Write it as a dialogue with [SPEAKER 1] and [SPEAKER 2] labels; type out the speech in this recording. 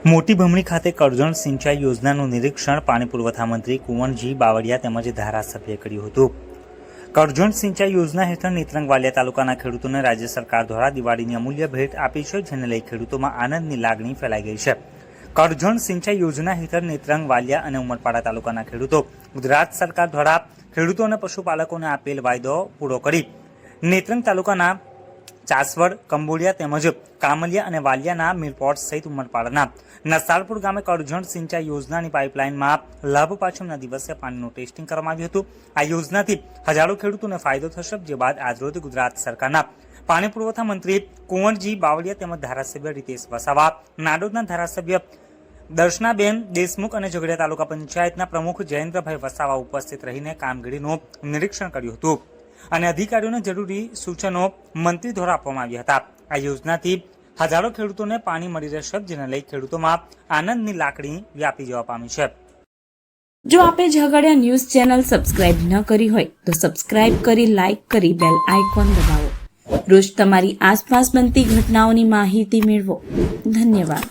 [SPEAKER 1] મોટી ભમણી ખાતે કરજણ સિંચાઈ યોજનાનું નિરીક્ષણ પાણી પુરવઠા મંત્રી કુંવરજી બાવળિયા તેમજ ધારાસભ્યએ કર્યું હતું। કરજણ સિંચાઈ યોજના હેઠળ નેત્રંગ વાલિયા તાલુકાના ખેડૂતોને રાજ્ય સરકાર દ્વારા દિવાળીની અમૂલ્ય ભેટ આપી છે, જેને લઈ ખેડૂતોમાં આનંદની લાગણી ફેલાઈ ગઈ છે। કરજણ સિંચાઈ યોજના હેઠળ નેત્રંગ વાલિયા અને ઉમરપાડા તાલુકાના ખેડૂતો ગુજરાત સરકાર દ્વારા ખેડૂતો અને પશુપાલકોને આપેલ વાયદો પૂરો કરી નેત્રંગ તાલુકાના ચાસવડ, કંબોડિયા તેમજ કામલિયા અને વાલિયાના મિલપોર્ટ સહિત ઉમરપાડાના નસાલપુર ગામે કરજણ સિંચાઈ યોજનાની પાઇપલાઇનમાં લાભ પાછમના દિવસે પાણીનું ટેસ્ટિંગ કરવામાં આવ્યું હતું। આ યોજનાથી હજારો ખેડૂતોને ફાયદો થશે, જે બાદ આજરોજ ગુજરાત સરકારના પાણી પુરવઠા મંત્રી કુંવરજી બાવળિયા તેમજ ધારાસભ્ય રીતેશ વસાવા, નાડોદના ધારાસભ્ય દર્શનાબેન દેશમુખ અને ઝઘડિયા તાલુકા પંચાયતના પ્રમુખ જયેન્દ્રભાઈ વસાવા ઉપસ્થિત રહીને કામગીરીનું નિરીક્ષણ કર્યું હતું અને અધિકારીઓને જરૂરી સૂચનો મંત્રી દ્વારા આપવામાં આવ્યા હતા। આ યોજનાથી હજારો ખેડૂતોને પાણી મળી રહેશે, જેને લઈ ખેડૂતોમાં આનંદની લાગણી વ્યાપી જવા પામી છે।
[SPEAKER 2] જો આપે ઝઘડિયા ન્યૂઝ ચેનલ સબસ્ક્રાઇબ ન કરી હોય તો સબસ્ક્રાઇબ કરી, લાઇક કરી, બેલ આઇકોન દબાવો। રોજ તમારી આસપાસ બનતી ઘટનાઓની માહિતી મેળવો। ધન્યવાદ।